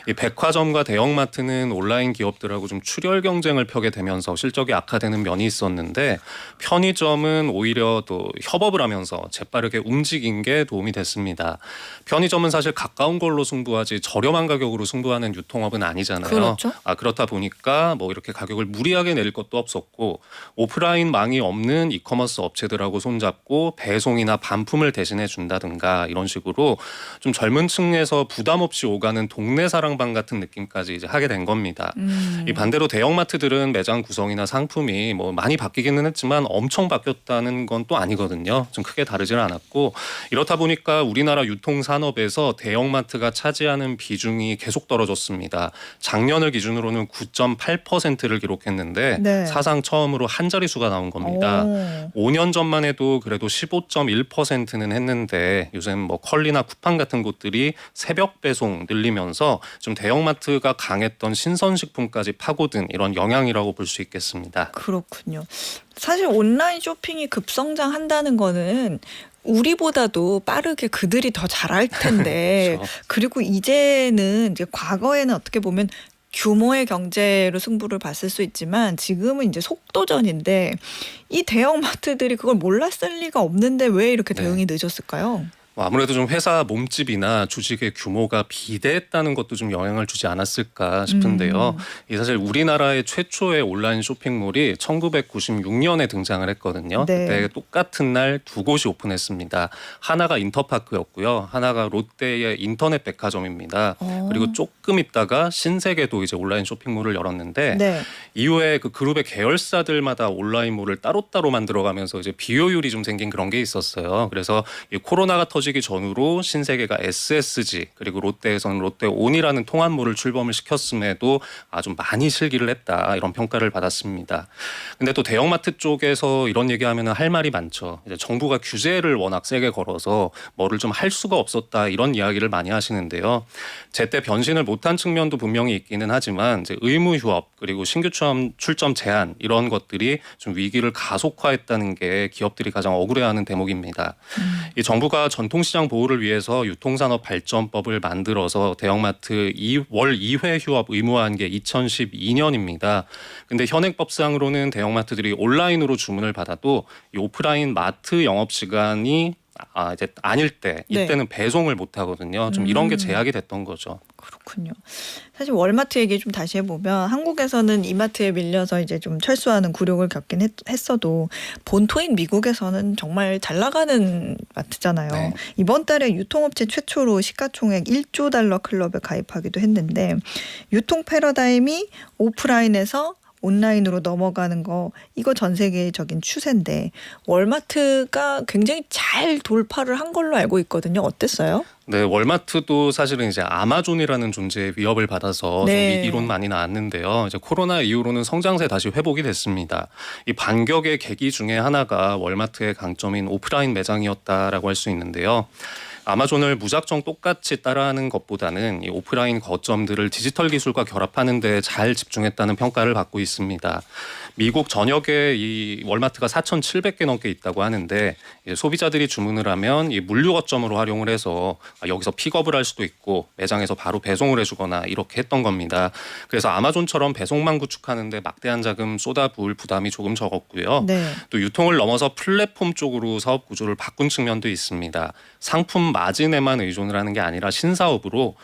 이 백화점과 대형마트는 온라인 기업들하고 좀 출혈 경쟁을 펴게 되면서 실적이 악화되는 면이 있었는데 편의점은 오히려 또 협업을 하면서 재빠르게 움직인 게 도움이 됐습니다. 편의점은 사실 가까운 걸로 승부하지 그렇게까지 저렴한 가격으로 승부하는 유통업은 아니잖아요. 그렇죠. 그렇다 보니까 뭐 이렇게 가격을 무리하게 내릴 것도 없었고 오프라인 망이 없는 이커머스 업체들하고 손잡고 배송이나 반품을 대신해 준다든가 이런 식으로 좀 젊은 층에서 부담 없이 오가는 동네 사랑방 같은 느낌까지 이제 하게 된 겁니다. 이 반대로 대형마트들은 매장 구성이나 상품이 뭐 많이 바뀌기는 했지만 엄청 바뀌었다는 건 또 아니거든요. 좀 크게 다르지는 않았고 이렇다 보니까 우리나라 유통산업에서 대형마트가 차지하는 비중이 계속 떨어졌습니다. 작년을 기준으로는 9.8%를 기록했는데 네. 사상 처음으로 한 자릿수가 나온 겁니다. 오. 5년 전만 해도 그래도 15.1%는 했는데 요즘 뭐 컬리나 쿠팡 같은 곳들이 새벽 배송 늘리면서 좀 대형마트가 강했던 신선식품까지 파고든 이런 영향이라고 볼 수 있겠습니다. 그렇군요. 사실 온라인 쇼핑이 급성장한다는 거는 우리보다도 빠르게 그들이 더 잘할 텐데 그렇죠. 그리고 이제는 이제 과거에는 어떻게 보면 규모의 경제로 승부를 봤을 수 있지만 지금은 이제 속도전인데 이 대형마트들이 그걸 몰랐을 리가 없는데 왜 이렇게 네. 대응이 늦었을까요? 아무래도 좀 회사 몸집이나 주식의 규모가 비대했다는 것도 좀 영향을 주지 않았을까 싶은데요. 이 사실 우리나라의 최초의 온라인 쇼핑몰이 1996년에 등장을 했거든요. 네. 그때 똑같은 날 두 곳이 오픈했습니다. 하나가 인터파크였고요. 하나가 롯데의 인터넷 백화점입니다. 그리고 조금 있다가 신세계도 이제 온라인 쇼핑몰을 열었는데 네. 이후에 그 그룹의 계열사들마다 온라인몰을 따로따로 만들어가면서 이제 비효율이 좀 생긴 그런 게 있었어요. 그래서 이 코로나가 터지기 전후로 신세계가 SSG 그리고 롯데에서는 롯데온이라는 통합몰을 출범을 시켰음에도 좀 많이 실기를 했다 이런 평가를 받았습니다. 근데 또 대형마트 쪽에서 이런 얘기하면 할 말이 많죠. 이제 정부가 규제를 워낙 세게 걸어서 뭐를 좀 할 수가 없었다 이런 이야기를 많이 하시는데요. 제때 변신을 못한 측면도 분명히 있기는 하지만 이제 의무 휴업 그리고 신규 출점 제한 이런 것들이 좀 위기를 가속화했다는 게 기업들이 가장 억울해하는 대목입니다. 이 정부가 전통시장 보호를 위해서 유통산업 발전법을 만들어서 대형마트 월 2회 휴업 의무화한 게 2012년입니다. 근데 현행법상으로는 대형마트들이 온라인으로 주문을 받아도 이 오프라인 마트 영업 시간이 이제 아닐 때 이때는 배송을 못 하거든요. 좀 이런 게 제약이 됐던 거죠. 그렇군요. 사실 월마트 얘기 좀 다시 해보면 한국에서는 이마트에 밀려서 이제 좀 철수하는 굴욕을 겪긴 했어도 본토인 미국에서는 정말 잘 나가는 마트잖아요. 네. 이번 달에 유통업체 최초로 시가총액 1조 달러 클럽에 가입하기도 했는데 유통 패러다임이 오프라인에서 온라인으로 넘어가는 거 이거 전 세계적인 추세인데 월마트가 굉장히 잘 돌파를 한 걸로 알고 있거든요. 어땠어요? 네, 월마트도 사실은 이제 아마존이라는 존재의 위협을 받아서 네. 좀 이론 많이 나왔는데요. 이제 코로나 이후로는 성장세 다시 회복이 됐습니다. 이 반격의 계기 중에 하나가 월마트의 강점인 오프라인 매장이었다라고 할 수 있는데요. 아마존을 무작정 똑같이 따라하는 것보다는 이 오프라인 거점들을 디지털 기술과 결합하는 데 잘 집중했다는 평가를 받고 있습니다. 미국 전역에 이 월마트가 4,700개 넘게 있다고 하는데 소비자들이 주문을 하면 이 물류 거점으로 활용을 해서 여기서 픽업을 할 수도 있고 매장에서 바로 배송을 해주거나 이렇게 했던 겁니다. 그래서 아마존처럼 배송망 구축하는데 막대한 자금 쏟아부을 부담이 조금 적었고요. 네. 또 유통을 넘어서 플랫폼 쪽으로 사업 구조를 바꾼 측면도 있습니다. 상품 마진에만 의존을 하는 게 아니라 신사업으로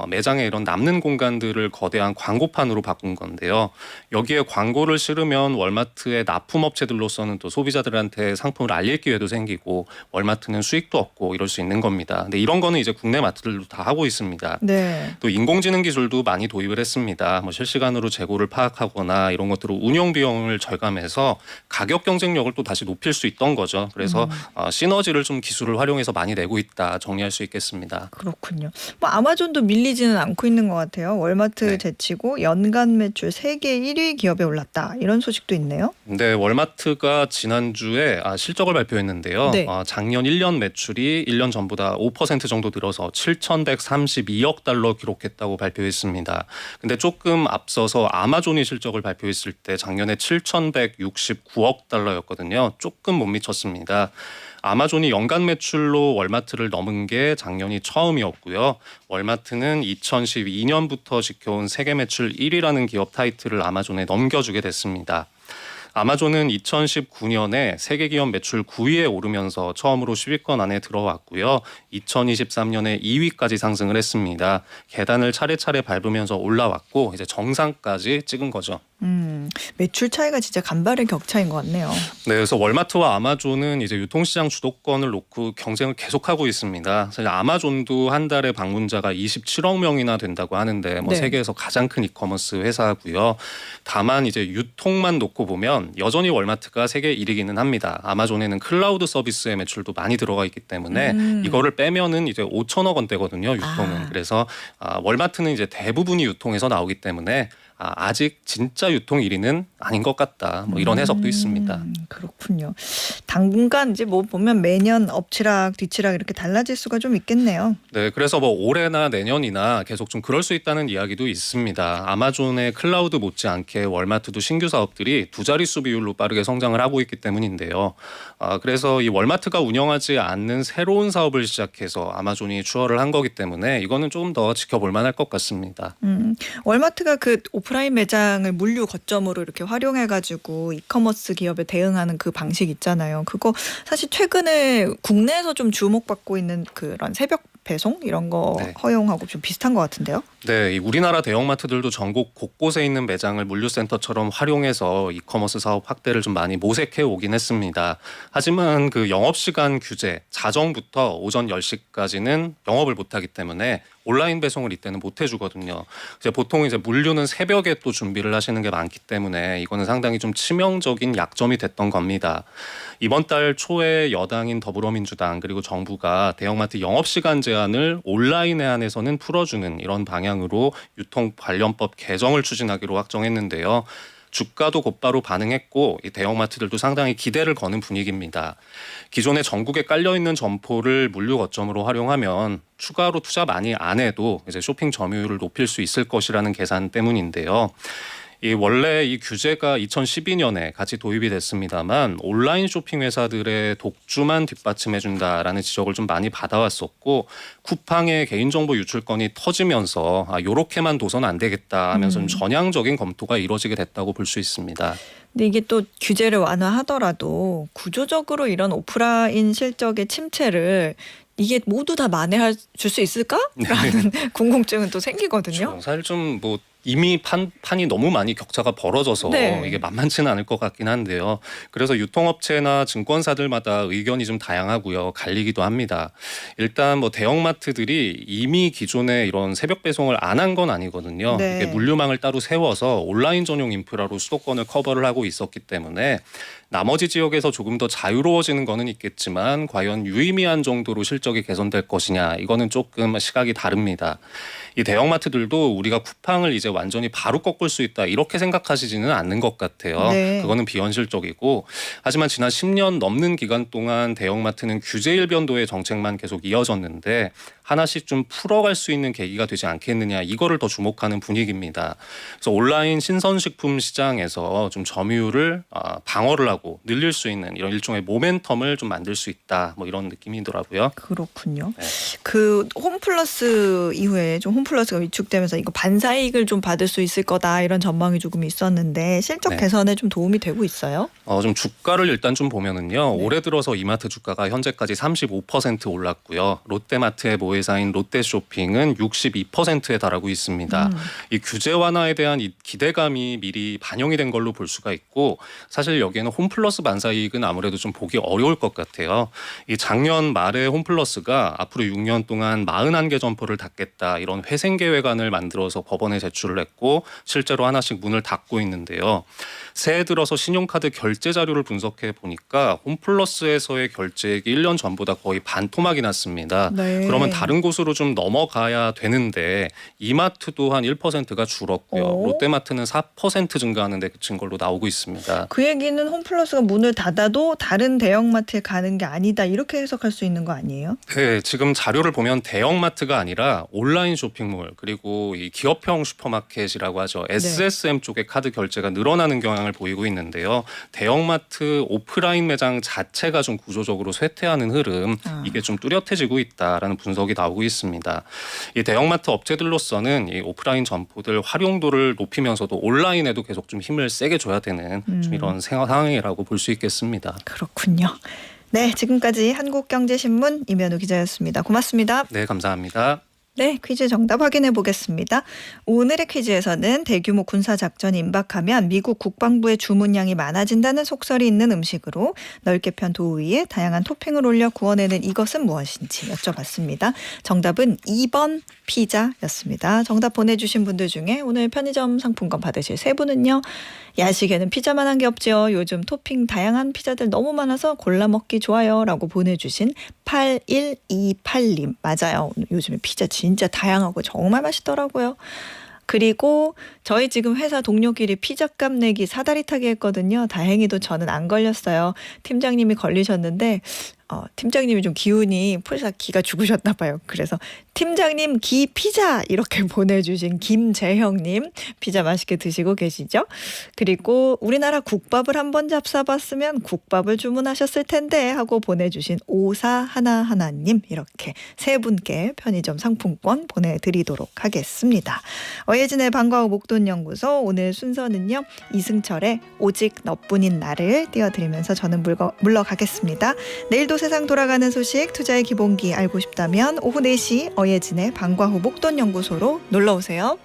매장에 이런 남는 공간들을 거대한 광고판으로 바꾼 건데요. 여기에 광고를 실으면 월마트의 납품업체들로서는 또 소비자들한테 상품을 알릴 기회도 생기고 월마트는 수익도 얻고 이럴 수 있는 겁니다. 근데 이런 거는 이제 국내 마트들도 다 하고 있습니다. 네. 또 인공지능 기술도 많이 도입을 했습니다. 뭐 실시간으로 재고를 파악하거나 이런 것들로 운영 비용을 절감해서 가격 경쟁력을 또 다시 높일 수 있던 거죠. 그래서 시너지를 좀 기술을 활용해서 많이 내고 있다 정리할 수 있겠습니다. 그렇군요. 뭐 아마존도 밀리지는 않고 있는 것 같아요. 월마트 네. 제치고 연간 매출 세계 1위 기업에 올랐다. 이런 소식도 있네요. 네, 월마트가 지난주에 실적을 발표했는데요. 네. 작년 1년 매출이 1년 전보다 5% 정도 늘어서 7,132억 달러 기록했다고 발표했습니다. 근데 조금 앞서서 아마존이 실적을 발표했을 때 작년에 7,169억 달러였거든요. 조금 못 미쳤습니다. 아마존이 연간 매출로 월마트를 넘은 게 작년이 처음이었고요. 월마트는 2012년부터 지켜온 세계 매출 1위라는 기업 타이틀을 아마존에 넘겨주게 됐습니다. 아마존은 2019년에 세계 기업 매출 9위에 오르면서 처음으로 10위권 안에 들어왔고요. 2023년에 2위까지 상승을 했습니다. 계단을 차례차례 밟으면서 올라왔고 이제 정상까지 찍은 거죠. 매출 차이가 진짜 간발의 격차인 것 같네요. 네, 그래서 월마트와 아마존은 이제 유통시장 주도권을 놓고 경쟁을 계속하고 있습니다. 사실 아마존도 한 달에 방문자가 27억 명이나 된다고 하는데 뭐 네. 세계에서 가장 큰 이커머스 회사고요. 다만 이제 유통만 놓고 보면 여전히 월마트가 세계 1위기는 합니다. 아마존에는 클라우드 서비스의 매출도 많이 들어가 있기 때문에 이거를 빼면은 이제 5천억 원대거든요, 유통은. 그래서 월마트는 이제 대부분이 유통에서 나오기 때문에 아직 진짜 유통 1위는 아닌 것 같다. 뭐 이런 해석도 있습니다. 그렇군요. 당분간 이제 뭐 보면 매년 엎치락 뒤치락 이렇게 달라질 수가 좀 있겠네요. 네, 그래서 뭐 올해나 내년이나 계속 좀 그럴 수 있다는 이야기도 있습니다. 아마존의 클라우드 못지않게 월마트도 신규 사업들이 두 자릿수 비율로 빠르게 성장을 하고 있기 때문인데요. 그래서 이 월마트가 운영하지 않는 새로운 사업을 시작해서 아마존이 추월을 한 거기 때문에 이거는 조금 더 지켜볼 만할 것 같습니다. 월마트가 그 오프라인 매장을 물류 거점으로 이렇게 활용해가지고 이커머스 기업에 대응하는 그 방식 있잖아요. 그거 사실 최근에 국내에서 좀 주목받고 있는 그런 새벽 배송 이런 거 네. 허용하고 좀 비슷한 것 같은데요. 네, 이 우리나라 대형마트들도 전국 곳곳에 있는 매장을 물류센터처럼 활용해서 이커머스 사업 확대를 좀 많이 모색해 오긴 했습니다. 하지만 그 영업시간 규제, 자정부터 오전 10시까지는 영업을 못하기 때문에 온라인 배송을 이때는 못 해주거든요. 이제 보통 이제 물류는 새벽에 또 준비를 하시는 게 많기 때문에 이거는 상당히 좀 치명적인 약점이 됐던 겁니다. 이번 달 초에 여당인 더불어민주당 그리고 정부가 대형마트 영업시간 제한을 온라인에 한해서는 풀어주는 이런 방향으로 유통 관련법 개정을 추진하기로 확정했는데요. 주가도 곧바로 반응했고 이 대형마트들도 상당히 기대를 거는 분위기입니다. 기존에 전국에 깔려있는 점포를 물류 거점으로 활용하면 추가로 투자 많이 안 해도 이제 쇼핑 점유율을 높일 수 있을 것이라는 계산 때문인데요. 원래 이 규제가 2012년에 같이 도입이 됐습니다만 온라인 쇼핑 회사들의 독주만 뒷받침해준다라는 지적을 좀 많이 받아왔었고 쿠팡의 개인정보 유출건이 터지면서 요렇게만 둬선 안 되겠다 하면서 좀 전향적인 검토가 이루어지게 됐다고 볼 수 있습니다. 근데 이게 또 규제를 완화하더라도 구조적으로 이런 오프라인 실적의 침체를 이게 모두 다 만회할 수 있을까라는 궁금증은 또 생기거든요. 사실 좀 뭐 이미 판이 너무 많이 격차가 벌어져서 네. 이게 만만치는 않을 것 같긴 한데요. 그래서 유통업체나 증권사들마다 의견이 좀 다양하고요. 갈리기도 합니다. 일단 뭐 대형마트들이 이미 기존에 이런 새벽 배송을 안 한 건 아니거든요. 네. 이게 물류망을 따로 세워서 온라인 전용 인프라로 수도권을 커버를 하고 있었기 때문에 나머지 지역에서 조금 더 자유로워지는 거는 있겠지만 과연 유의미한 정도로 실적이 개선될 것이냐 이거는 조금 시각이 다릅니다. 이 대형마트들도 우리가 쿠팡을 이제 완전히 바로 꺾을 수 있다 이렇게 생각하시지는 않는 것 같아요. 네. 그거는 비현실적이고 하지만 지난 10년 넘는 기간 동안 대형마트는 규제 일변도의 정책만 계속 이어졌는데 하나씩 좀 풀어갈 수 있는 계기가 되지 않겠느냐 이거를 더 주목하는 분위기입니다. 그래서 온라인 신선식품 시장에서 좀 점유율을 방어를 하고 늘릴 수 있는 이런 일종의 모멘텀을 좀 만들 수 있다 뭐 이런 느낌이더라고요. 그렇군요. 네. 그 홈플러스 이후에 좀 홈플러스가 위축되면서 이거 반사이익을 좀 받을 수 있을 거다 이런 전망이 조금 있었는데 실적 네. 개선에 좀 도움이 되고 있어요? 좀 주가를 일단 좀 보면은요. 네. 올해 들어서 이마트 주가가 현재까지 35% 올랐고요. 롯데마트의 모회사인 롯데쇼핑은 62%에 달하고 있습니다. 이 규제 완화에 대한 이 기대감이 미리 반영이 된 걸로 볼 수가 있고 사실 여기에는 홈플러스 반사이익은 아무래도 좀 보기 어려울 것 같아요. 이 작년 말에 홈플러스가 앞으로 6년 동안 41개 점포를 닫겠다 이런 회생 계획안을 만들어서 법원에 제출을 했고 실제로 하나씩 문을 닫고 있는데요. 새해 들어서 신용카드 결제 자료를 분석해 보니까 홈플러스에서의 결제액이 1년 전보다 거의 반토막이 났습니다. 네. 그러면 다른 곳으로 좀 넘어가야 되는데 이마트도 한 1%가 줄었고요. 오. 롯데마트는 4% 증가하는 데 그친 걸로 나오고 있습니다. 그 얘기는 홈플러스가 문을 닫아도 다른 대형마트에 가는 게 아니다 이렇게 해석할 수 있는 거 아니에요? 네, 지금 자료를 보면 대형마트가 아니라 온라인 쇼핑몰 그리고 이 기업형 슈퍼마켓 마켓이라고 하죠. SSM 쪽의 카드 결제가 늘어나는 경향을 보이고 있는데요. 대형마트 오프라인 매장 자체가 좀 구조적으로 쇠퇴하는 흐름, 이게 좀 뚜렷해지고 있다라는 분석이 나오고 있습니다. 이 대형마트 업체들로서는 이 오프라인 점포들 활용도를 높이면서도 온라인에도 계속 좀 힘을 세게 줘야 되는 좀 이런 상황이라고 볼 수 있겠습니다. 그렇군요. 네, 지금까지 한국경제신문 임현우 기자였습니다. 고맙습니다. 네, 감사합니다. 네, 퀴즈 정답 확인해 보겠습니다. 오늘의 퀴즈에서는 대규모 군사작전이 임박하면 미국 국방부의 주문량이 많아진다는 속설이 있는 음식으로 넓게 편 도우 위에 다양한 토핑을 올려 구워내는 이것은 무엇인지 여쭤봤습니다. 정답은 2번 피자였습니다. 정답 보내주신 분들 중에 오늘 편의점 상품권 받으실 세 분은요. 야식에는 피자만 한 게 없죠. 요즘 토핑 다양한 피자들 너무 많아서 골라 먹기 좋아요 라고 보내주신 8128님. 맞아요. 요즘에 피자 진짜 다양하고 정말 맛있더라고요. 그리고 저희 지금 회사 동료끼리 피자값 내기 사다리 타기 했거든요. 다행히도 저는 안 걸렸어요. 팀장님이 걸리셨는데 팀장님이 좀 기운이 풀사 기가 죽으셨나 봐요. 그래서 팀장님 기 피자 이렇게 보내주신 김재형님 피자 맛있게 드시고 계시죠? 그리고 우리나라 국밥을 한번 잡숴봤으면 국밥을 주문하셨을 텐데 하고 보내주신 5411님 이렇게 세 분께 편의점 상품권 보내드리도록 하겠습니다. 어예진의 방과 후 목돈연구소 오늘 순서는요. 이승철의 오직 너뿐인 나를 띄워드리면서 저는 물러가겠습니다. 내일도 세상 돌아가는 소식 투자의 기본기 알고 싶다면 오후 4시 어예진의 방과 후 목돈연구소로 놀러오세요.